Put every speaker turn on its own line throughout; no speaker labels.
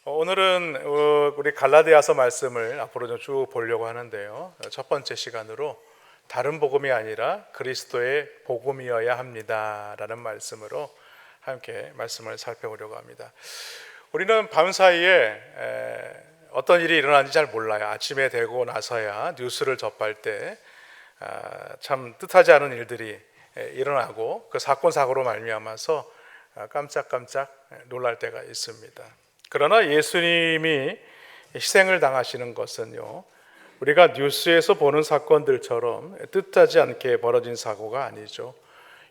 오늘은 우리 갈라디아서 말씀을 앞으로 좀 쭉 보려고 하는데요. 첫 번째 시간으로 다른 복음이 아니라 그리스도의 복음이어야 합니다라는 말씀으로 함께 말씀을 살펴보려고 합니다. 우리는 밤사이에 어떤 일이 일어나는지 잘 몰라요. 아침에 되고 나서야 뉴스를 접할 때 참 뜻하지 않은 일들이 일어나고 그 사건 사고로 말미암아서 깜짝깜짝 놀랄 때가 있습니다. 그러나 예수님이 희생을 당하시는 것은요, 우리가 뉴스에서 보는 사건들처럼 뜻하지 않게 벌어진 사고가 아니죠.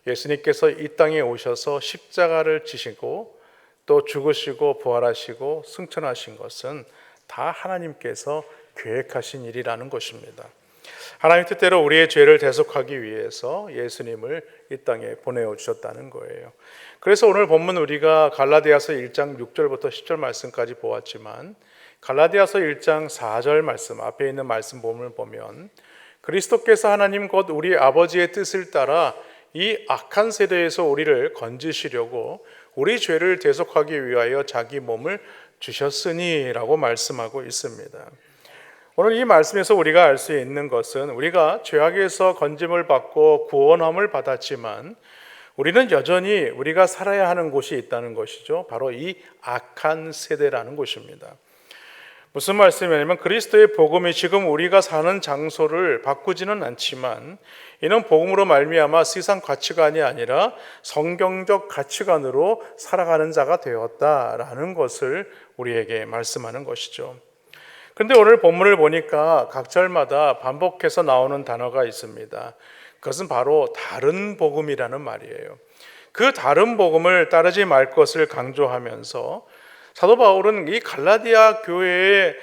예수님께서 이 땅에 오셔서 십자가를 지시고 또 죽으시고 부활하시고 승천하신 것은 다 하나님께서 계획하신 일이라는 것입니다. 하나님 뜻대로 우리의 죄를 대속하기 위해서 예수님을 이 땅에 보내어 주셨다는 거예요. 그래서 오늘 본문 우리가 갈라디아서 1장 6절부터 10절 말씀까지 보았지만 갈라디아서 1장 4절 말씀 앞에 있는 말씀 본문을 보면 그리스도께서 하나님 곧 우리 아버지의 뜻을 따라 이 악한 세대에서 우리를 건지시려고 우리 죄를 대속하기 위하여 자기 몸을 주셨으니 라고 말씀하고 있습니다. 오늘 이 말씀에서 우리가 알 수 있는 것은 우리가 죄악에서 건짐을 받고 구원함을 받았지만 우리는 여전히 우리가 살아야 하는 곳이 있다는 것이죠. 바로 이 악한 세대라는 곳입니다. 무슨 말씀이냐면 그리스도의 복음이 지금 우리가 사는 장소를 바꾸지는 않지만 이는 복음으로 말미암아 세상 가치관이 아니라 성경적 가치관으로 살아가는 자가 되었다라는 것을 우리에게 말씀하는 것이죠. 그런데 오늘 본문을 보니까 각 절마다 반복해서 나오는 단어가 있습니다. 그것은 바로 다른 복음이라는 말이에요. 그 다른 복음을 따르지 말 것을 강조하면서 사도 바울은 이 갈라디아 교회의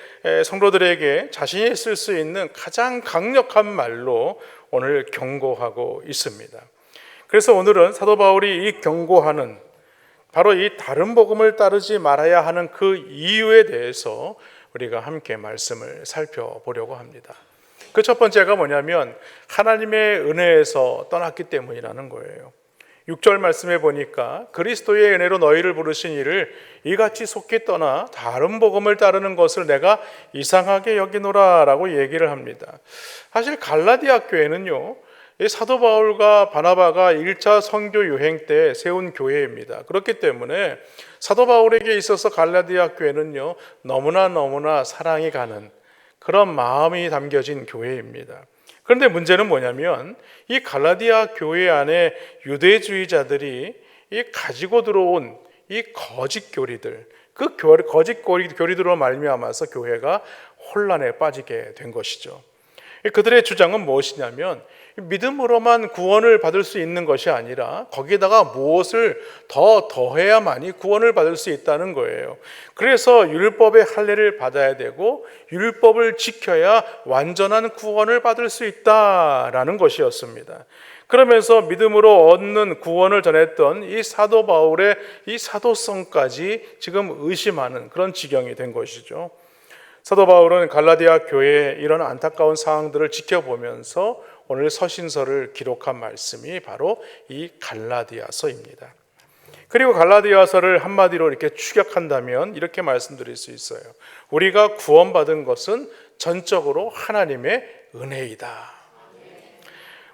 성도들에게 자신이 쓸 수 있는 가장 강력한 말로 오늘 경고하고 있습니다. 그래서 오늘은 사도 바울이 이 경고하는 바로 이 다른 복음을 따르지 말아야 하는 그 이유에 대해서 우리가 함께 말씀을 살펴보려고 합니다. 그 첫 번째가 뭐냐면 하나님의 은혜에서 떠났기 때문이라는 거예요. 6절 말씀에 보니까 그리스도의 은혜로 너희를 부르신 이를 이같이 속히 떠나 다른 복음을 따르는 것을 내가 이상하게 여기노라 라고 얘기를 합니다. 사실 갈라디아 교회는요, 사도 바울과 바나바가 1차 선교 여행 때 세운 교회입니다. 그렇기 때문에 사도 바울에게 있어서 갈라디아 교회는요, 너무나 사랑이 가는 그런 마음이 담겨진 교회입니다. 그런데 문제는 뭐냐면 이 갈라디아 교회 안에 유대주의자들이 이 가지고 들어온 이 거짓 교리들, 그 거짓 교리들로 말미암아서 교회가 혼란에 빠지게 된 것이죠. 그들의 주장은 무엇이냐면 믿음으로만 구원을 받을 수 있는 것이 아니라 거기에다가 무엇을 더해야만이 구원을 받을 수 있다는 거예요. 그래서 율법의 할례를 받아야 되고 율법을 지켜야 완전한 구원을 받을 수 있다라는 것이었습니다. 그러면서 믿음으로 얻는 구원을 전했던 이 사도 바울의 이 사도성까지 지금 의심하는 그런 지경이 된 것이죠. 사도 바울은 갈라디아 교회의 이런 안타까운 상황들을 지켜보면서 오늘 서신서를 기록한 말씀이 바로 이 갈라디아서입니다. 그리고 갈라디아서를 한마디로 이렇게 축약한다면 이렇게 말씀드릴 수 있어요. 우리가 구원받은 것은 전적으로 하나님의 은혜이다.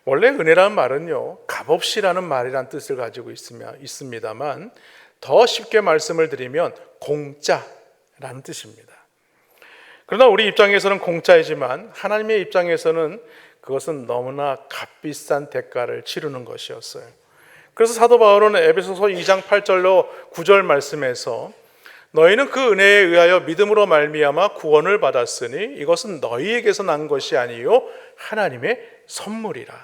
원래 은혜라는 말은요, 값없이라는 말이란 뜻을 가지고 있습니다만 더 쉽게 말씀을 드리면 공짜라는 뜻입니다. 그러나 우리 입장에서는 공짜이지만 하나님의 입장에서는 그것은 너무나 값비싼 대가를 치르는 것이었어요. 그래서 사도 바울은 에베소서 2장 8절로 9절 말씀에서 너희는 그 은혜에 의하여 믿음으로 말미암아 구원을 받았으니 이것은 너희에게서 난 것이 아니요 하나님의 선물이라.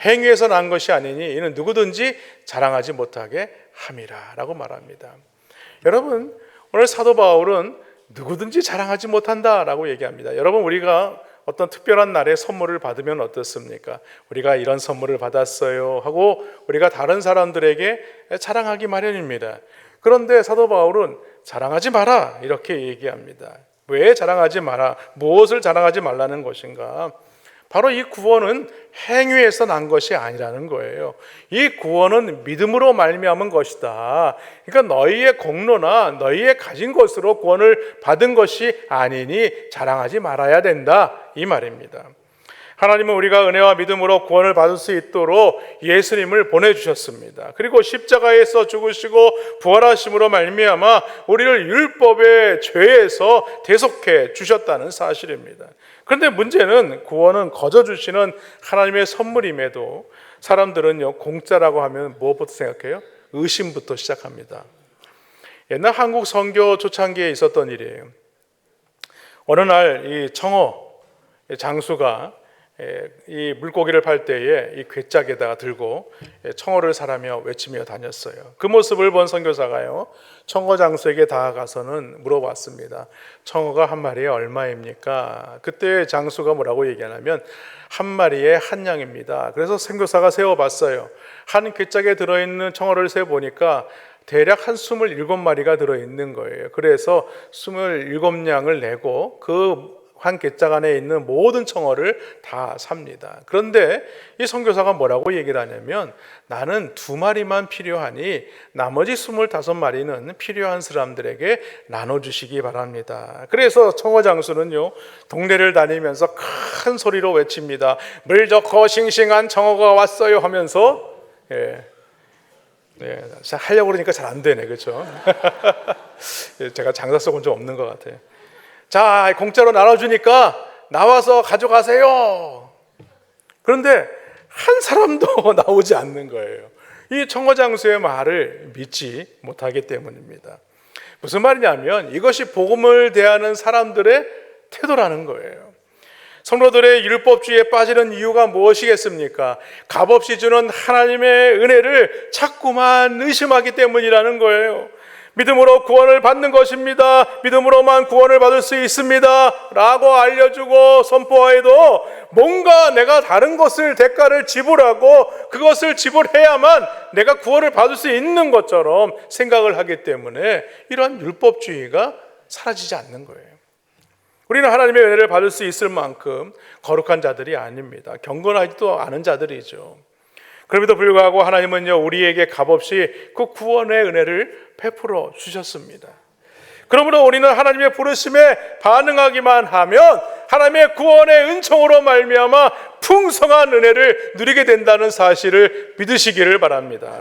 행위에서 난 것이 아니니 이는 누구든지 자랑하지 못하게 함이라 라고 말합니다. 여러분, 오늘 사도 바울은 누구든지 자랑하지 못한다라고 얘기합니다. 여러분, 우리가 어떤 특별한 날에 선물을 받으면 어떻습니까? 우리가 이런 선물을 받았어요 하고 우리가 다른 사람들에게 자랑하기 마련입니다. 그런데 사도 바울은 자랑하지 마라 이렇게 얘기합니다. 왜 자랑하지 마라? 무엇을 자랑하지 말라는 것인가? 바로 이 구원은 행위에서 난 것이 아니라는 거예요. 이 구원은 믿음으로 말미암은 것이다. 그러니까 너희의 공로나 너희의 가진 것으로 구원을 받은 것이 아니니 자랑하지 말아야 된다, 이 말입니다. 하나님은 우리가 은혜와 믿음으로 구원을 받을 수 있도록 예수님을 보내주셨습니다. 그리고 십자가에서 죽으시고 부활하심으로 말미암아 우리를 율법의 죄에서 대속해 주셨다는 사실입니다. 그런데 문제는 구원은 거저 주시는 하나님의 선물임에도 사람들은요, 공짜라고 하면 무엇부터 생각해요? 의심부터 시작합니다. 옛날 한국 선교 초창기에 있었던 일이에요. 어느 날 이 청어 장수가 이 물고기를 팔 때에 이 괴짝에다가 들고 청어를 사라며 외치며 다녔어요. 그 모습을 본 선교사가요, 청어 장수에게 다가가서는 물어봤습니다. 청어가 한 마리에 얼마입니까? 그때 장수가 뭐라고 얘기하냐면 한 마리에 한 냥입니다. 그래서 선교사가 세어봤어요. 한 괴짝에 들어있는 청어를 세보니까 대략 한 27마리가 들어있는 거예요. 그래서 27냥을 내고 그 한 괴짝 안에 있는 모든 청어를 다 삽니다. 그런데 이 선교사가 뭐라고 얘기를 하냐면 나는 2마리만 필요하니 나머지 25마리는 필요한 사람들에게 나눠주시기 바랍니다. 그래서 청어 장수는요, 동네를 다니면서 큰 소리로 외칩니다. 물 좋고 싱싱한 청어가 왔어요 하면서 하려고 그러니까 잘 안 되네, 그렇죠? 제가 장사 속은 좀 없는 것 같아요. 자, 공짜로 나눠주니까 나와서 가져가세요. 그런데 한 사람도 나오지 않는 거예요. 이 청어장수의 말을 믿지 못하기 때문입니다. 무슨 말이냐면 이것이 복음을 대하는 사람들의 태도라는 거예요. 성도들의 율법주의에 빠지는 이유가 무엇이겠습니까? 값없이 주는 하나님의 은혜를 자꾸만 의심하기 때문이라는 거예요. 믿음으로 구원을 받는 것입니다. 믿음으로만 구원을 받을 수 있습니다 라고 알려주고 선포해도 뭔가 내가 다른 것을 대가를 지불하고 그것을 지불해야만 내가 구원을 받을 수 있는 것처럼 생각을 하기 때문에 이러한 율법주의가 사라지지 않는 거예요. 우리는 하나님의 은혜를 받을 수 있을 만큼 거룩한 자들이 아닙니다. 경건하지도 않은 자들이죠. 그럼에도 불구하고 하나님은요, 우리에게 값없이 그 구원의 은혜를 베풀어 주셨습니다. 그러므로 우리는 하나님의 부르심에 반응하기만 하면 하나님의 구원의 은총으로 말미암아 풍성한 은혜를 누리게 된다는 사실을 믿으시기를 바랍니다.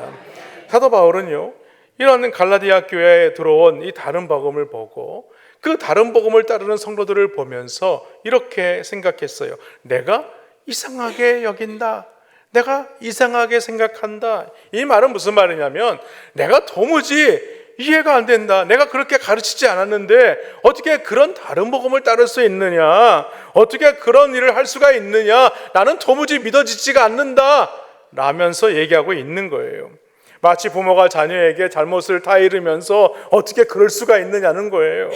사도 바울은요, 이런 갈라디아 교회에 들어온 이 다른 복음을 보고 그 다른 복음을 따르는 성도들을 보면서 이렇게 생각했어요. 내가 이상하게 여긴다. 내가 이상하게 생각한다. 이 말은 무슨 말이냐면 내가 도무지 이해가 안 된다. 내가 그렇게 가르치지 않았는데 어떻게 그런 다른 복음을 따를 수 있느냐? 어떻게 그런 일을 할 수가 있느냐? 나는 도무지 믿어지지가 않는다 라면서 얘기하고 있는 거예요. 마치 부모가 자녀에게 잘못을 다 이르면서 어떻게 그럴 수가 있느냐는 거예요.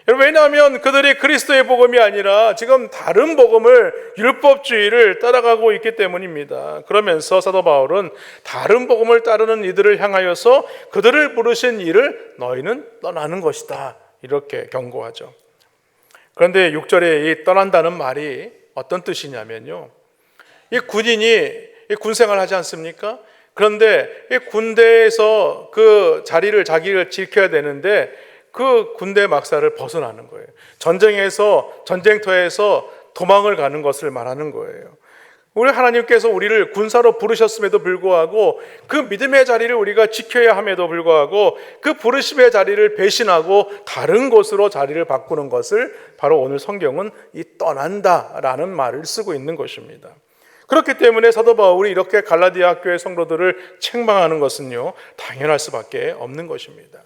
여러분, 왜냐하면 그들이 그리스도의 복음이 아니라 지금 다른 복음을, 율법주의를 따라가고 있기 때문입니다. 그러면서 사도 바울은 다른 복음을 따르는 이들을 향하여서 그들을 부르신 일을 너희는 떠나는 것이다 이렇게 경고하죠. 그런데 6절에 이 떠난다는 말이 어떤 뜻이냐면요, 이 군인이 군생활을 하지 않습니까? 그런데 이 군대에서 그 자리를 자기를 지켜야 되는데 그 군대 막사를 벗어나는 거예요. 전쟁터에서 도망을 가는 것을 말하는 거예요. 우리 하나님께서 우리를 군사로 부르셨음에도 불구하고 그 믿음의 자리를 우리가 지켜야 함에도 불구하고 그 부르심의 자리를 배신하고 다른 곳으로 자리를 바꾸는 것을 바로 오늘 성경은 이 떠난다라는 말을 쓰고 있는 것입니다. 그렇기 때문에 사도 바울이 이렇게 갈라디아 교회 성도들을 책망하는 것은요, 당연할 수밖에 없는 것입니다.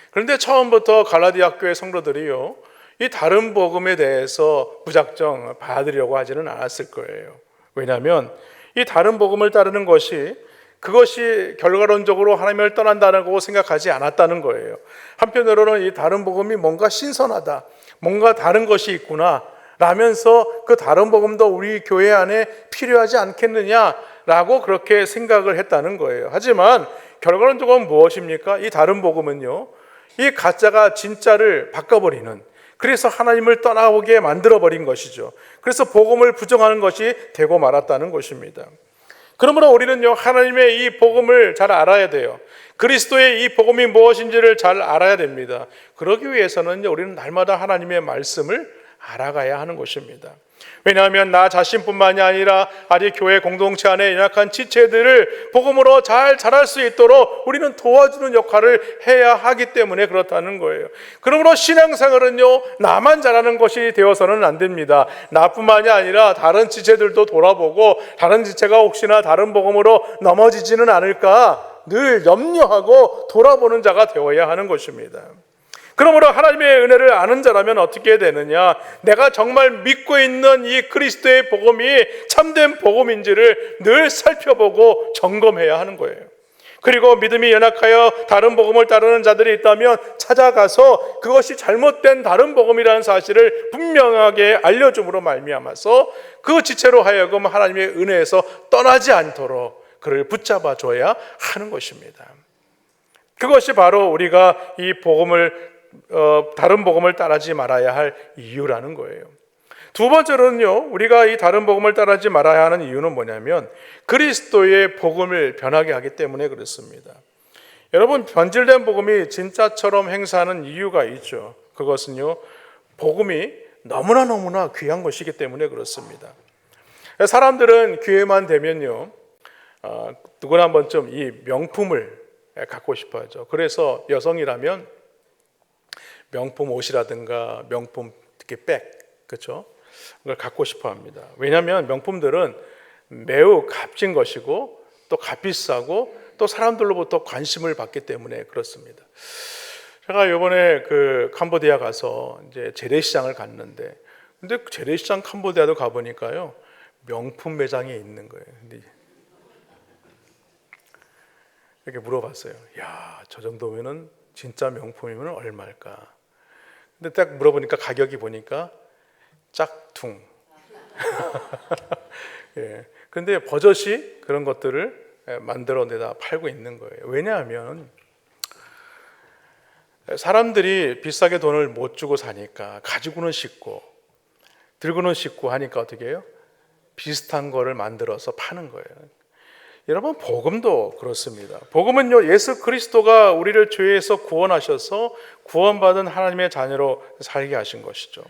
그런데 처음부터 갈라디아 교회 성도들이요, 이 다른 복음에 대해서 무작정 받아들이려고 하지는 않았을 거예요. 왜냐하면 이 다른 복음을 따르는 것이 그것이 결과론적으로 하나님을 떠난다고 생각하지 않았다는 거예요. 한편으로는 이 다른 복음이 뭔가 신선하다, 뭔가 다른 것이 있구나 라면서 그 다른 복음도 우리 교회 안에 필요하지 않겠느냐라고 그렇게 생각을 했다는 거예요. 하지만 결과론적으로 무엇입니까? 이 다른 복음은요, 이 가짜가 진짜를 바꿔버리는, 그래서 하나님을 떠나오게 만들어버린 것이죠. 그래서 복음을 부정하는 것이 되고 말았다는 것입니다. 그러므로 우리는요, 하나님의 이 복음을 잘 알아야 돼요. 그리스도의 이 복음이 무엇인지를 잘 알아야 됩니다. 그러기 위해서는 우리는 날마다 하나님의 말씀을 알아가야 하는 것입니다. 왜냐하면 나 자신뿐만이 아니라 아직 교회 공동체 안에 연약한 지체들을 복음으로 잘 자랄 수 있도록 우리는 도와주는 역할을 해야 하기 때문에 그렇다는 거예요. 그러므로 신앙생활은요, 나만 잘하는 것이 되어서는 안 됩니다. 나뿐만이 아니라 다른 지체들도 돌아보고 다른 지체가 혹시나 다른 복음으로 넘어지지는 않을까 늘 염려하고 돌아보는 자가 되어야 하는 것입니다. 그러므로 하나님의 은혜를 아는 자라면 어떻게 되느냐? 내가 정말 믿고 있는 이 그리스도의 복음이 참된 복음인지를 늘 살펴보고 점검해야 하는 거예요. 그리고 믿음이 연약하여 다른 복음을 따르는 자들이 있다면 찾아가서 그것이 잘못된 다른 복음이라는 사실을 분명하게 알려줌으로 말미암아서 그 지체로 하여금 하나님의 은혜에서 떠나지 않도록 그를 붙잡아 줘야 하는 것입니다. 그것이 바로 우리가 이 복음을 다른 복음을 따르지 말아야 할 이유라는 거예요. 두 번째로는요, 우리가 이 다른 복음을 따르지 말아야 하는 이유는 뭐냐면 그리스도의 복음을 변하게 하기 때문에 그렇습니다. 여러분, 변질된 복음이 진짜처럼 행사하는 이유가 있죠. 그것은요, 복음이 너무나 귀한 것이기 때문에 그렇습니다. 사람들은 기회만 되면요, 누구나 한 번쯤 이 명품을 갖고 싶어 하죠. 그래서 여성이라면 명품 옷이라든가 명품 특히 백, 그렇죠? 그걸 갖고 싶어 합니다. 왜냐하면 명품들은 매우 값진 것이고 또 값비싸고 또 사람들로부터 관심을 받기 때문에 그렇습니다. 제가 이번에 그 캄보디아 가서 이제 재래시장을 갔는데, 근데 재래시장 캄보디아도 가보니까요, 명품 매장이 있는 거예요. 근데 이렇게 물어봤어요. 야, 저 정도면은 진짜 명품이면 얼마일까? 근데 딱 물어보니까 가격이 보니까 짝퉁. 예. 근데 버젓이 그런 것들을 만들어내다 팔고 있는 거예요. 왜냐하면 사람들이 비싸게 돈을 못 주고 사니까 가지고는 싶고 들고는 싶고 하니까 어떻게 해요? 비슷한 거를 만들어서 파는 거예요. 여러분, 복음도 그렇습니다. 복음은요, 예수 그리스도가 우리를 죄에서 구원하셔서 구원받은 하나님의 자녀로 살게 하신 것이죠.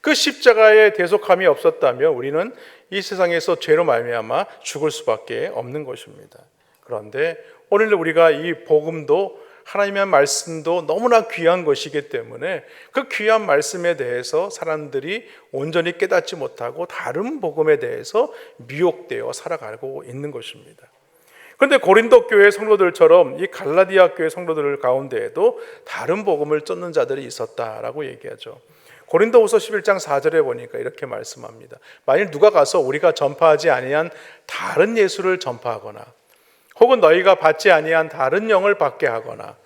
그 십자가에 대속함이 없었다면 우리는 이 세상에서 죄로 말미암아 죽을 수밖에 없는 것입니다. 그런데 오늘 우리가 이 복음도 하나님의 말씀도 너무나 귀한 것이기 때문에 그 귀한 말씀에 대해서 사람들이 온전히 깨닫지 못하고 다른 복음에 대해서 미혹되어 살아가고 있는 것입니다. 그런데 고린도 교회 성도들처럼 이 갈라디아 교회 성도들 가운데에도 다른 복음을 쫓는 자들이 있었다라고 얘기하죠. 고린도후서 11장 4절에 보니까 이렇게 말씀합니다. 만일 누가 가서 우리가 전파하지 아니한 다른 예수를 전파하거나 혹은 너희가 받지 아니한 다른 영을 받게 하거나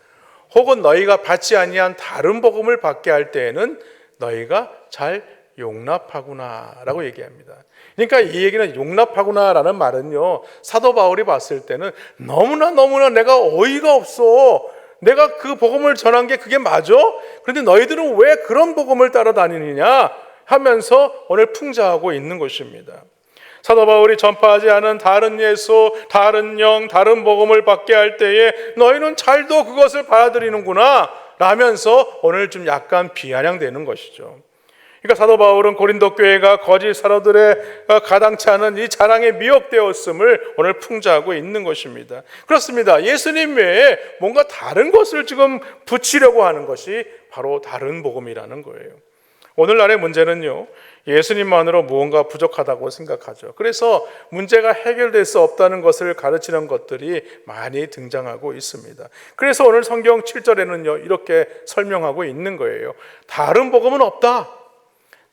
혹은 너희가 받지 아니한 다른 복음을 받게 할 때에는 너희가 잘 용납하구나 라고 얘기합니다. 그러니까 이 얘기는 용납하구나라는 말은요, 사도 바울이 봤을 때는 너무나 내가 어이가 없어. 내가 그 복음을 전한 게 그게 맞아? 그런데 너희들은 왜 그런 복음을 따라다니느냐 하면서 오늘 풍자하고 있는 것입니다. 사도 바울이 전파하지 않은 다른 예수, 다른 영, 다른 복음을 받게 할 때에 너희는 잘도 그것을 받아들이는구나 라면서 오늘 좀 약간 비아냥되는 것이죠. 그러니까 사도 바울은 고린도 교회가 거짓 사도들의 가당치 않은 이 자랑에 미혹되었음을 오늘 풍자하고 있는 것입니다. 그렇습니다. 예수님 외에 뭔가 다른 것을 지금 붙이려고 하는 것이 바로 다른 복음이라는 거예요. 오늘날의 문제는요, 예수님만으로 무언가 부족하다고 생각하죠. 그래서 문제가 해결될 수 없다는 것을 가르치는 것들이 많이 등장하고 있습니다. 그래서 오늘 성경 7절에는요, 이렇게 설명하고 있는 거예요. 다른 복음은 없다.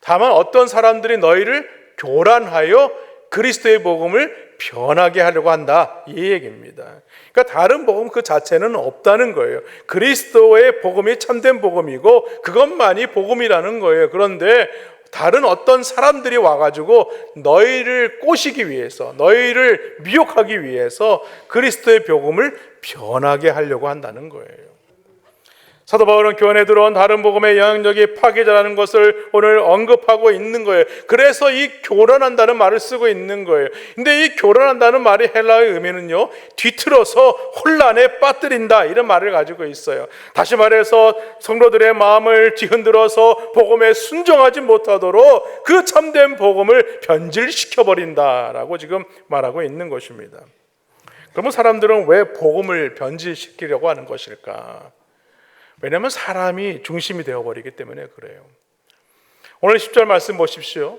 다만 어떤 사람들이 너희를 교란하여 그리스도의 복음을 변하게 하려고 한다, 이 얘기입니다. 그러니까 다른 복음 그 자체는 없다는 거예요. 그리스도의 복음이 참된 복음이고 그것만이 복음이라는 거예요. 그런데 다른 어떤 사람들이 와가지고 너희를 꼬시기 위해서, 너희를 미혹하기 위해서 그리스도의 복음을 변하게 하려고 한다는 거예요. 사도 바울은 교환에 들어온 다른 복음의 영향력이 파괴자라는 것을 오늘 언급하고 있는 거예요. 그래서 이 교란한다는 말을 쓰고 있는 거예요. 근데 이 교란한다는 말이 헬라어의 의미는요, 뒤틀어서 혼란에 빠뜨린다, 이런 말을 가지고 있어요. 다시 말해서 성도들의 마음을 뒤흔들어서 복음에 순종하지 못하도록 그 참된 복음을 변질시켜버린다라고 지금 말하고 있는 것입니다. 그러면 사람들은 왜 복음을 변질시키려고 하는 것일까? 왜냐하면 사람이 중심이 되어버리기 때문에 그래요. 오늘 10절 말씀 보십시오.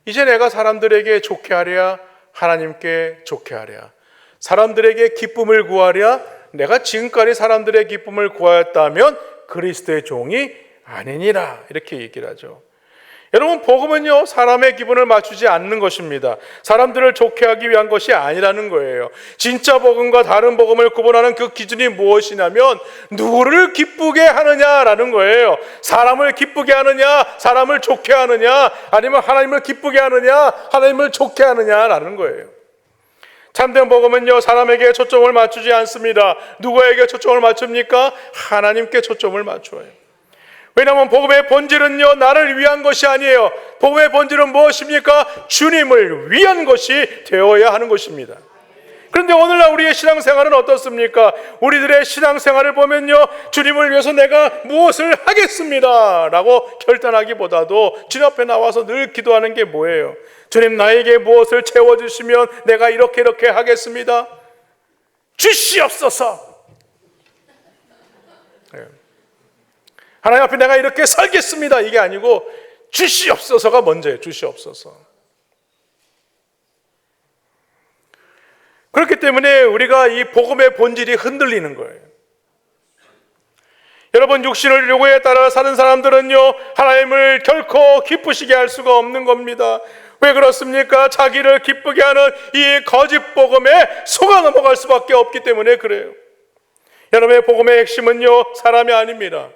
이제 내가 사람들에게 좋게 하랴 하나님께 좋게 하랴, 사람들에게 기쁨을 구하랴 내가 지금까지 사람들의 기쁨을 구하였다면 그리스도의 종이 아니니라, 이렇게 얘기를 하죠. 여러분, 복음은요, 사람의 기분을 맞추지 않는 것입니다. 사람들을 좋게 하기 위한 것이 아니라는 거예요. 진짜 복음과 다른 복음을 구분하는 그 기준이 무엇이냐면 누구를 기쁘게 하느냐라는 거예요. 사람을 기쁘게 하느냐, 사람을 좋게 하느냐, 아니면 하나님을 기쁘게 하느냐, 하나님을 좋게 하느냐라는 거예요. 참된 복음은요, 사람에게 초점을 맞추지 않습니다. 누구에게 초점을 맞춥니까? 하나님께 초점을 맞춰요. 왜냐하면 복음의 본질은요, 나를 위한 것이 아니에요. 복음의 본질은 무엇입니까? 주님을 위한 것이 되어야 하는 것입니다. 그런데 오늘날 우리의 신앙생활은 어떻습니까? 우리들의 신앙생활을 보면요, 주님을 위해서 내가 무엇을 하겠습니다 라고 결단하기보다도 주님 앞에 나와서 늘 기도하는 게 뭐예요? 주님, 나에게 무엇을 채워주시면 내가 이렇게 하겠습니다. 주시옵소서. 하나님 앞에 내가 이렇게 살겠습니다, 이게 아니고 주시옵소서가 먼저예요. 주시옵소서. 그렇기 때문에 우리가 이 복음의 본질이 흔들리는 거예요. 여러분, 육신의 요구에 따라 사는 사람들은요, 하나님을 결코 기쁘시게 할 수가 없는 겁니다. 왜 그렇습니까? 자기를 기쁘게 하는 이 거짓 복음에 속아 넘어갈 수밖에 없기 때문에 그래요. 여러분의 복음의 핵심은요, 사람이 아닙니다.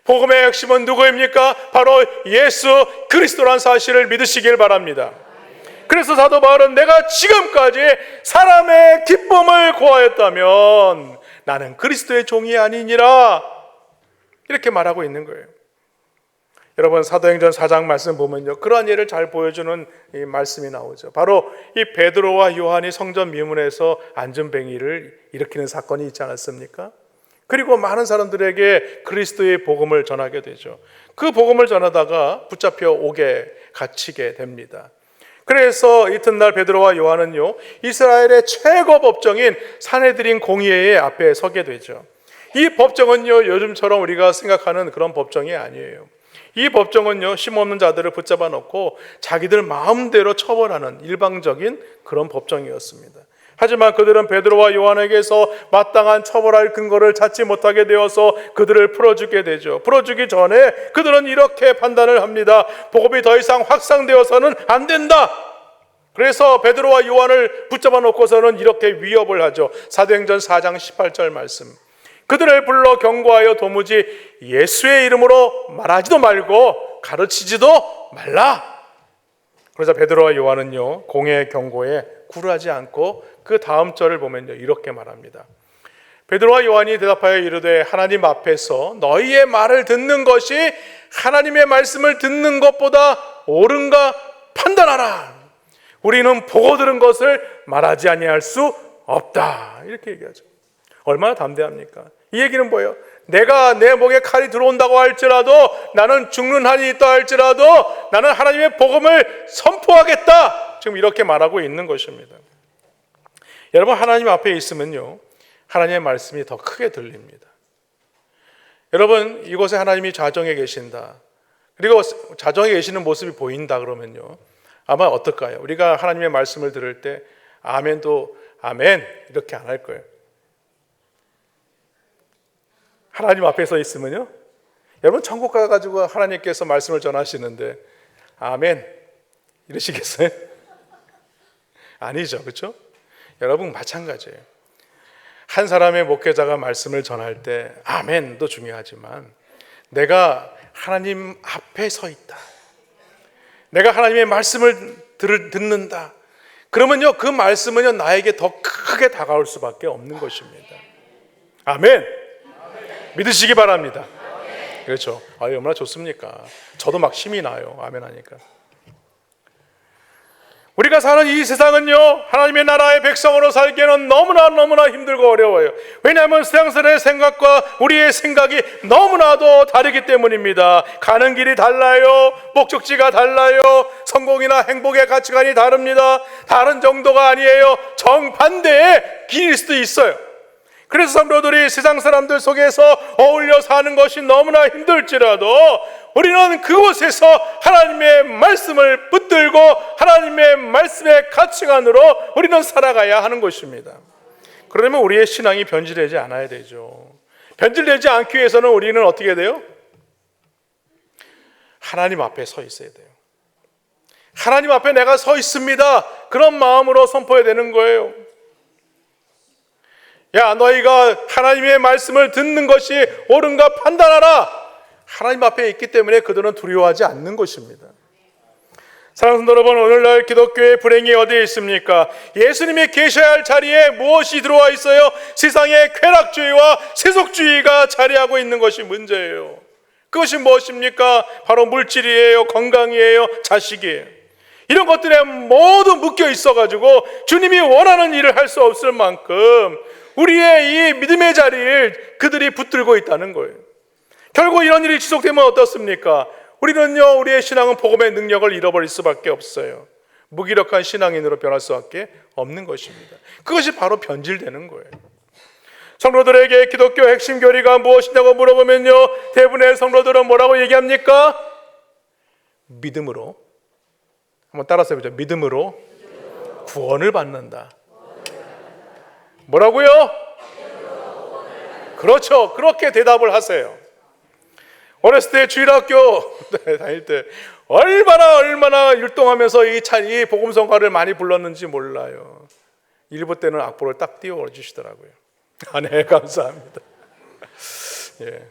복음의 핵심은 누구입니까? 바로 예수 그리스도란 사실을 믿으시길 바랍니다. 그래서 사도 바울은 내가 지금까지 사람의 기쁨을 구하였다면 나는 그리스도의 종이 아니니라, 이렇게 말하고 있는 거예요. 여러분, 사도행전 4장 말씀 보면요, 그러한 예를 잘 보여주는 이 말씀이 나오죠. 바로 이 베드로와 요한이 성전 미문에서 안전뱅이를 일으키는 사건이 있지 않았습니까? 그리고 많은 사람들에게 그리스도의 복음을 전하게 되죠. 그 복음을 전하다가 붙잡혀 옥에 갇히게 됩니다. 그래서 이튿날 베드로와 요한은요, 이스라엘의 최고 법정인 산헤드린 공의회 앞에 서게 되죠. 이 법정은요, 요즘처럼 우리가 생각하는 그런 법정이 아니에요. 이 법정은요, 힘없는 자들을 붙잡아 놓고 자기들 마음대로 처벌하는 일방적인 그런 법정이었습니다. 하지만 그들은 베드로와 요한에게서 마땅한 처벌할 근거를 찾지 못하게 되어서 그들을 풀어주게 되죠. 풀어주기 전에 그들은 이렇게 판단을 합니다. 복음이 더 이상 확산되어서는 안 된다. 그래서 베드로와 요한을 붙잡아 놓고서는 이렇게 위협을 하죠. 사도행전 4장 18절 말씀. 그들을 불러 경고하여 도무지 예수의 이름으로 말하지도 말고 가르치지도 말라. 그래서 베드로와 요한은요, 공의 경고에 굴하지 않고 그 다음 절을 보면요, 이렇게 말합니다. 베드로와 요한이 대답하여 이르되 하나님 앞에서 너희의 말을 듣는 것이 하나님의 말씀을 듣는 것보다 옳은가 판단하라. 우리는 보고 들은 것을 말하지 아니할 수 없다, 이렇게 얘기하죠. 얼마나 담대합니까? 이 얘기는 뭐예요? 내가 내 목에 칼이 들어온다고 할지라도, 나는 죽는 한이 있다 할지라도 나는 하나님의 복음을 선포하겠다, 지금 이렇게 말하고 있는 것입니다. 여러분, 하나님 앞에 있으면요, 하나님의 말씀이 더 크게 들립니다. 여러분, 이곳에 하나님이 좌정에 계신다, 그리고 좌정에 계시는 모습이 보인다 그러면요, 아마 어떨까요? 우리가 하나님의 말씀을 들을 때 아멘도 아멘 이렇게 안 할 거예요. 하나님 앞에 서 있으면요, 여러분, 천국 가가지고 하나님께서 말씀을 전하시는데 아멘 이러시겠어요? 아니죠, 그렇죠? 여러분, 마찬가지예요. 한 사람의 목회자가 말씀을 전할 때 아멘도 중요하지만 내가 하나님 앞에 서 있다, 내가 하나님의 말씀을 듣는다, 그러면요, 그 말씀은요, 나에게 더 크게 다가올 수밖에 없는 것입니다. 아멘. 믿으시기 바랍니다. 그렇죠. 얼마나 좋습니까? 저도 막 힘이 나요. 아멘 하니까. 우리가 사는 이 세상은요, 하나님의 나라의 백성으로 살기에는 너무나 힘들고 어려워요. 왜냐하면 세상의 생각과 우리의 생각이 너무나도 다르기 때문입니다. 가는 길이 달라요. 목적지가 달라요. 성공이나 행복의 가치관이 다릅니다. 다른 정도가 아니에요. 정반대의 길일 수도 있어요. 그래서 성도들이 세상 사람들 속에서 어울려 사는 것이 너무나 힘들지라도 우리는 그곳에서 하나님의 말씀을 붙들고 하나님의 말씀의 가치관으로 우리는 살아가야 하는 것입니다. 그러면 우리의 신앙이 변질되지 않아야 되죠. 변질되지 않기 위해서는 우리는 어떻게 돼요? 하나님 앞에 서 있어야 돼요. 하나님 앞에 내가 서 있습니다. 그런 마음으로 선포해야 되는 거예요. 야, 너희가 하나님의 말씀을 듣는 것이 옳은가 판단하라. 하나님 앞에 있기 때문에 그들은 두려워하지 않는 것입니다. 사랑하는 성도 여러분, 오늘날 기독교의 불행이 어디에 있습니까? 예수님이 계셔야 할 자리에 무엇이 들어와 있어요? 세상의 쾌락주의와 세속주의가 자리하고 있는 것이 문제예요. 그것이 무엇입니까? 바로 물질이에요, 건강이에요, 자식이에요. 이런 것들에 모두 묶여 있어가지고 주님이 원하는 일을 할 수 없을 만큼 우리의 이 믿음의 자리를 그들이 붙들고 있다는 거예요. 결국 이런 일이 지속되면 어떻습니까? 우리는요, 우리의 신앙은 복음의 능력을 잃어버릴 수밖에 없어요. 무기력한 신앙인으로 변할 수밖에 없는 것입니다. 그것이 바로 변질되는 거예요. 성도들에게 기독교 핵심 교리가 무엇이냐고 물어보면요, 대부분의 성도들은 뭐라고 얘기합니까? 믿음으로. 한번 따라서 해보죠. 믿음으로 구원을 받는다. 뭐라고요? 그렇죠. 그렇게 대답을 하세요. 어렸을 때 주일학교 다닐 때 얼마나 율동하면서 이 복음성가를 많이 불렀는지 몰라요. 일부 때는 악보를 딱 띄워 주시더라고요. 아, 네, 감사합니다. 예.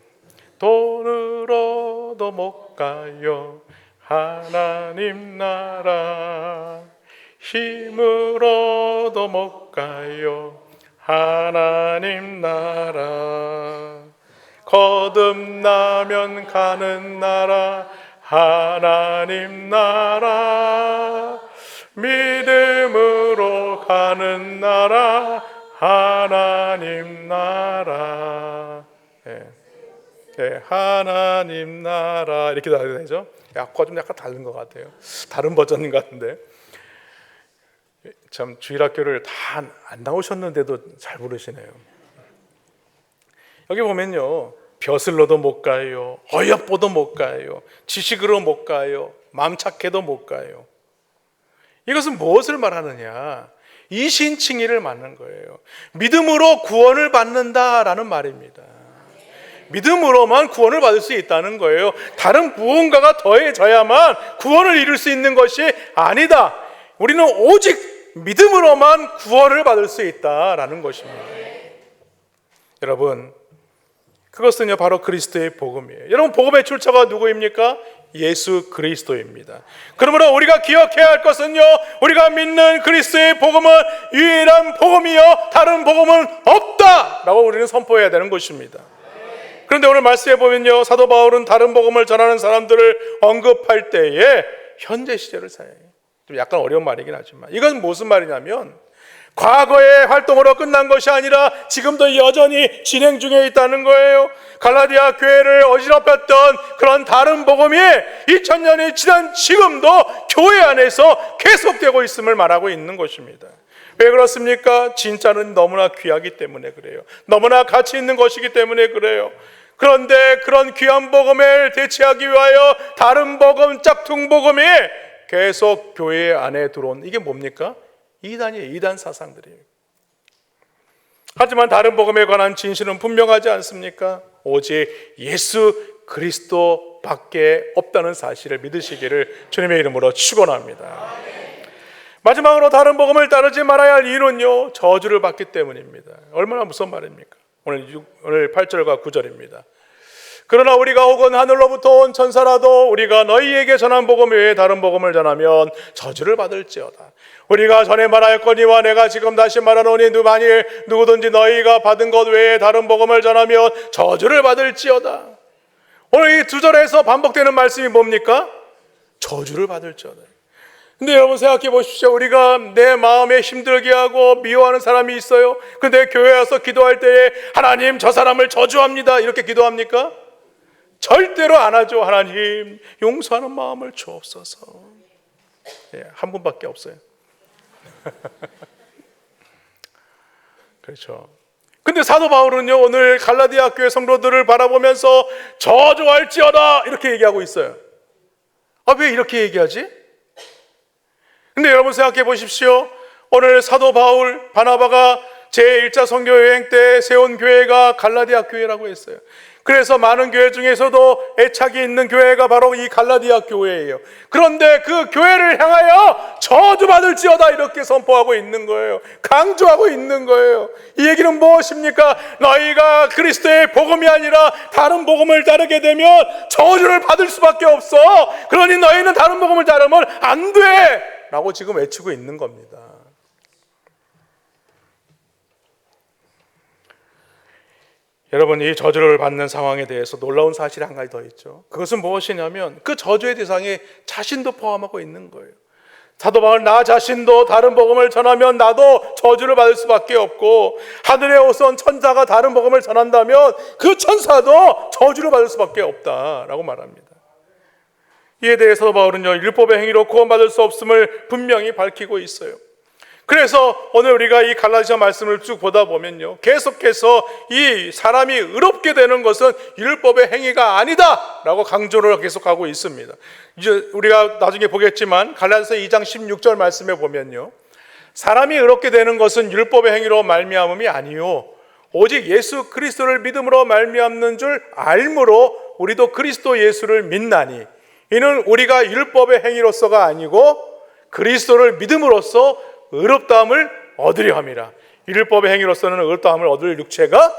돈으로도 못 가요, 하나님 나라. 힘으로도 못 가요, 하나님 나라. 거듭나면 가는 나라, 하나님 나라. 믿음으로 가는 나라, 하나님 나라. 하나님 나라. 이렇게 나와야 되죠? 악보가 좀 약간 다른 것 같아요. 다른 버전인 것 같은데. 참 주일학교를 다 안 나오셨는데도 잘 부르시네요. 여기 보면요, 벼슬로도 못 가요, 어여뽀도 못 가요, 지식으로 못 가요, 마음 착해도 못 가요. 이것은 무엇을 말하느냐? 이신칭의를 말하는 거예요. 믿음으로 구원을 받는다라는 말입니다. 믿음으로만 구원을 받을 수 있다는 거예요. 다른 무언가가 더해져야만 구원을 이룰 수 있는 것이 아니다. 우리는 오직 믿음으로만 구원을 받을 수 있다라는 것입니다. 여러분, 그것은요 바로 그리스도의 복음이에요. 여러분, 복음의 출처가 누구입니까? 예수 그리스도입니다. 그러므로 우리가 기억해야 할 것은요, 우리가 믿는 그리스도의 복음은 유일한 복음이요 다른 복음은 없다라고 우리는 선포해야 되는 것입니다. 그런데 오늘 말씀해 보면요, 사도 바울은 다른 복음을 전하는 사람들을 언급할 때에 현재 시제를 사용해요. 좀 약간 어려운 말이긴 하지만 이건 무슨 말이냐면, 과거의 활동으로 끝난 것이 아니라 지금도 여전히 진행 중에 있다는 거예요. 갈라디아 교회를 어지럽혔던 그런 다른 복음이 2000년이 지난 지금도 교회 안에서 계속되고 있음을 말하고 있는 것입니다. 왜 그렇습니까? 진짜는 너무나 귀하기 때문에 그래요. 너무나 가치 있는 것이기 때문에 그래요. 그런데 그런 귀한 복음을 대체하기 위하여 다른 복음, 짝퉁 복음이 계속 교회 안에 들어온, 이게 뭡니까? 이단이에요. 이단 사상들이에요. 하지만 다른 복음에 관한 진실은 분명하지 않습니까? 오직 예수 그리스도밖에 없다는 사실을 믿으시기를 주님의 이름으로 축원합니다. 마지막으로 다른 복음을 따르지 말아야 할 이유는요, 저주를 받기 때문입니다. 얼마나 무서운 말입니까? 오늘 8절과 9절입니다. 그러나 우리가 혹은 하늘로부터 온 천사라도 우리가 너희에게 전한 복음 외에 다른 복음을 전하면 저주를 받을지어다. 우리가 전에 말하였거니와 내가 지금 다시 말하노니 만일 누구든지 너희가 받은 것 외에 다른 복음을 전하면 저주를 받을지어다. 오늘 이 두 절에서 반복되는 말씀이 뭡니까? 저주를 받을지어다. 근데 여러분 생각해 보십시오. 우리가 내 마음에 힘들게 하고 미워하는 사람이 있어요. 근데 교회 와서 기도할 때에 하나님 저 사람을 저주합니다 이렇게 기도합니까? 절대로 안 하죠. 하나님 용서하는 마음을 주옵소서. 한 분밖에 없어요. 그렇죠. 근데 사도 바울은요 오늘 갈라디아 교회 성도들을 바라보면서 저주할지어다 이렇게 얘기하고 있어요. 왜 이렇게 얘기하지? 근데 여러분 생각해 보십시오. 오늘 사도 바울, 바나바가 제1차 선교 여행 때 세운 교회가 갈라디아 교회라고 했어요. 그래서 많은 교회 중에서도 애착이 있는 교회가 바로 이 갈라디아 교회예요. 그런데 그 교회를 향하여 저주받을지어다 이렇게 선포하고 있는 거예요. 강조하고 있는 거예요. 이 얘기는 무엇입니까? 너희가 그리스도의 복음이 아니라 다른 복음을 따르게 되면 저주를 받을 수밖에 없어. 그러니 너희는 다른 복음을 따르면 안 돼! 라고 지금 외치고 있는 겁니다. 여러분 이 저주를 받는 상황에 대해서 놀라운 사실이 한 가지 더 있죠. 그것은 무엇이냐면 그 저주의 대상에 자신도 포함하고 있는 거예요. 사도 바울 나 자신도 다른 복음을 전하면 나도 저주를 받을 수밖에 없고 하늘에 오선 천사가 다른 복음을 전한다면 그 천사도 저주를 받을 수밖에 없다라고 말합니다. 이에 대해서 바울은요 율법의 행위로 구원받을 수 없음을 분명히 밝히고 있어요. 그래서 오늘 우리가 이 갈라디아 말씀을 쭉 보다 보면요 계속해서 이 사람이 의롭게 되는 것은 율법의 행위가 아니다 라고 강조를 계속하고 있습니다. 이제 우리가 나중에 보겠지만 갈라디아서 2장 16절 말씀에 보면요 사람이 의롭게 되는 것은 율법의 행위로 말미암음이 아니요 오직 예수 그리스도를 믿음으로 말미암는 줄 알므로 우리도 그리스도 예수를 믿나니 이는 우리가 율법의 행위로서가 아니고 그리스도를 믿음으로써 의롭다함을 얻으려 함이라. 율법의 행위로서는 의롭다함을 얻을 육체가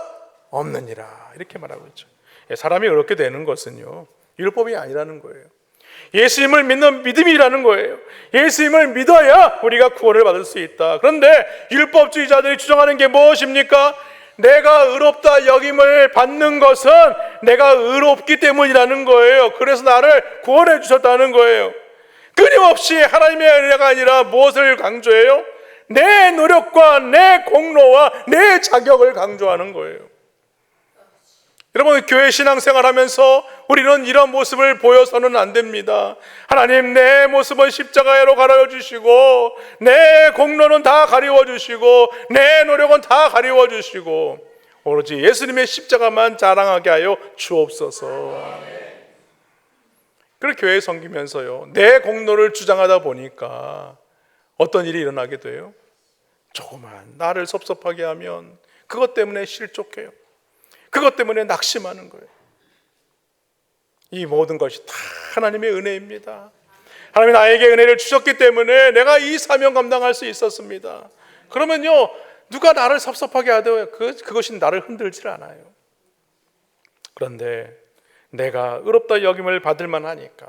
없느니라. 이렇게 말하고 있죠. 사람이 의롭게 되는 것은요 율법이 아니라는 거예요. 예수님을 믿는 믿음이라는 거예요. 예수님을 믿어야 우리가 구원을 받을 수 있다. 그런데 율법주의자들이 주장하는 게 무엇입니까? 내가 의롭다 여김을 받는 것은 내가 의롭기 때문이라는 거예요. 그래서 나를 구원해 주셨다는 거예요. 끊임없이 하나님의 은혜가 아니라 무엇을 강조해요? 내 노력과 내 공로와 내 자격을 강조하는 거예요. 여러분 교회 신앙생활 하면서 우리는 이런 모습을 보여서는 안 됩니다. 하나님 내 모습은 십자가로 가려주시고 내 공로는 다 가리워주시고 내 노력은 다 가리워주시고 오로지 예수님의 십자가만 자랑하게 하여 주옵소서. 그렇게 교회 섬기면서요 내 공로를 주장하다 보니까 어떤 일이 일어나게 돼요? 조그만 나를 섭섭하게 하면 그것 때문에 실족해요. 그것 때문에 낙심하는 거예요. 이 모든 것이 다 하나님의 은혜입니다. 하나님이 나에게 은혜를 주셨기 때문에 내가 이 사명 감당할 수 있었습니다. 그러면요 누가 나를 섭섭하게 하더라도 그것이 나를 흔들질 않아요. 그런데 내가 의롭다 여김을 받을 만하니까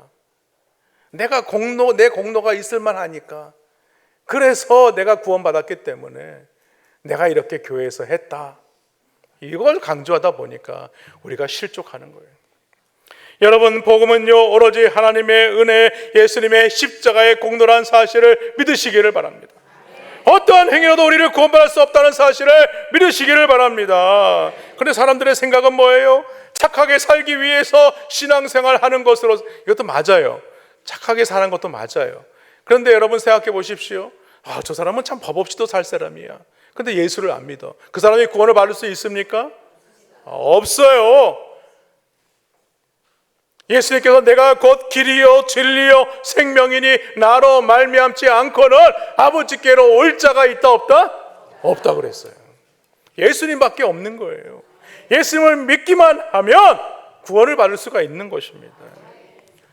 내 공로가 있을 만하니까 그래서 내가 구원받았기 때문에 내가 이렇게 교회에서 했다. 이걸 강조하다 보니까 우리가 실족하는 거예요. 여러분 복음은요 오로지 하나님의 은혜 예수님의 십자가의 공로란 사실을 믿으시기를 바랍니다. 어떠한 행위로도 우리를 구원받을 수 없다는 사실을 믿으시기를 바랍니다. 그런데 사람들의 생각은 뭐예요? 착하게 살기 위해서 신앙생활 하는 것으로 이것도 맞아요. 착하게 사는 것도 맞아요. 그런데 여러분 생각해 보십시오. 저 사람은 참 법 없이도 살 사람이야. 근데 예수를 안 믿어. 그 사람이 구원을 받을 수 있습니까? 없어요. 예수님께서 내가 곧 길이요 진리요 생명이니 나로 말미암지 않고는 아버지께로 올 자가 있다 없다? 없다 그랬어요. 예수님밖에 없는 거예요. 예수님을 믿기만 하면 구원을 받을 수가 있는 것입니다.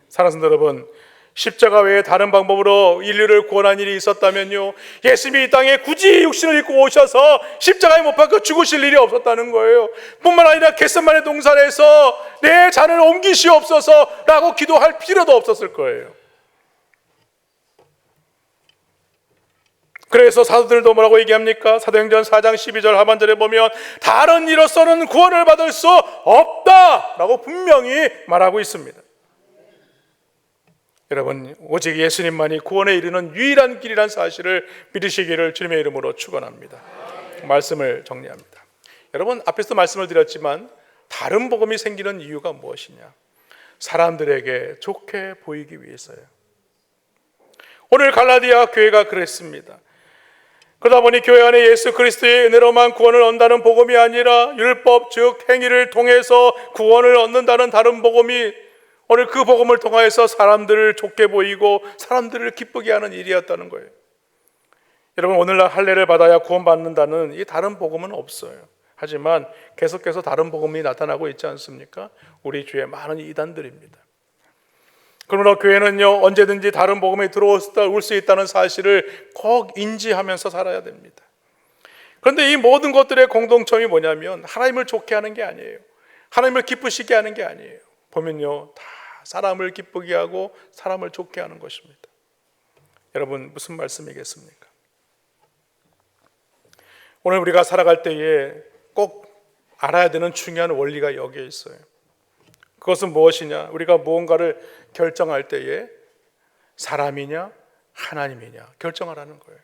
사랑하는 성도 여러분, 십자가 외에 다른 방법으로 인류를 구원한 일이 있었다면요 예수님이 이 땅에 굳이 육신을 입고 오셔서 십자가에 못 박혀 죽으실 일이 없었다는 거예요. 뿐만 아니라 겟세마네 동산에서 내 잔을 옮기시옵소서 라고 기도할 필요도 없었을 거예요. 그래서 사도들도 뭐라고 얘기합니까? 사도행전 4장 12절 하반절에 보면 다른 이로서는 구원을 받을 수 없다라고 분명히 말하고 있습니다. 여러분, 오직 예수님만이 구원에 이르는 유일한 길이라는 사실을 믿으시기를 주님의 이름으로 축원합니다. 말씀을 정리합니다. 여러분, 앞에서도 말씀을 드렸지만 다른 복음이 생기는 이유가 무엇이냐? 사람들에게 좋게 보이기 위해서예요. 오늘 갈라디아 교회가 그랬습니다. 그러다 보니 교회 안에 예수 그리스도의 은혜로만 구원을 얻는다는 복음이 아니라 율법 즉 행위를 통해서 구원을 얻는다는 다른 복음이 오늘 그 복음을 통하여서 사람들을 좋게 보이고 사람들을 기쁘게 하는 일이었다는 거예요. 여러분, 오늘날 할례를 받아야 구원받는다는 이 다른 복음은 없어요. 하지만 계속해서 다른 복음이 나타나고 있지 않습니까? 우리 주위에 많은 이단들입니다. 그러나 교회는요, 언제든지 다른 복음이 들어올 수 있다는 사실을 꼭 인지하면서 살아야 됩니다. 그런데 이 모든 것들의 공동점이 뭐냐면 하나님을 좋게 하는 게 아니에요. 하나님을 기쁘시게 하는 게 아니에요. 보면요, 다 사람을 기쁘게 하고 사람을 좋게 하는 것입니다. 여러분, 무슨 말씀이겠습니까? 오늘 우리가 살아갈 때에 꼭 알아야 되는 중요한 원리가 여기에 있어요. 그것은 무엇이냐? 우리가 무언가를 결정할 때에 사람이냐 하나님이냐 결정하라는 거예요.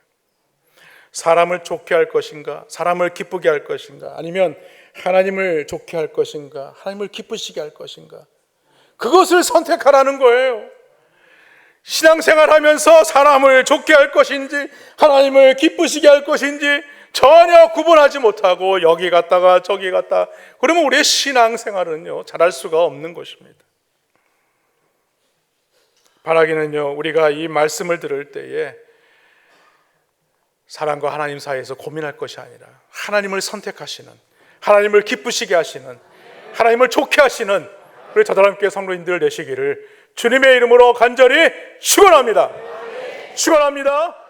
사람을 좋게 할 것인가, 사람을 기쁘게 할 것인가, 아니면 하나님을 좋게 할 것인가, 하나님을 기쁘시게 할 것인가, 그것을 선택하라는 거예요. 신앙생활하면서 사람을 좋게 할 것인지 하나님을 기쁘시게 할 것인지 전혀 구분하지 못하고 여기 갔다가 저기 갔다, 그러면 우리의 신앙생활은요 잘할 수가 없는 것입니다. 바라기는요, 우리가 이 말씀을 들을 때에 사람과 하나님 사이에서 고민할 것이 아니라 하나님을 선택하시는, 하나님을 기쁘시게 하시는, 하나님을 좋게 하시는 우리 저들 함께 성도님들 되시기를 주님의 이름으로 간절히 축원합니다. 축원합니다.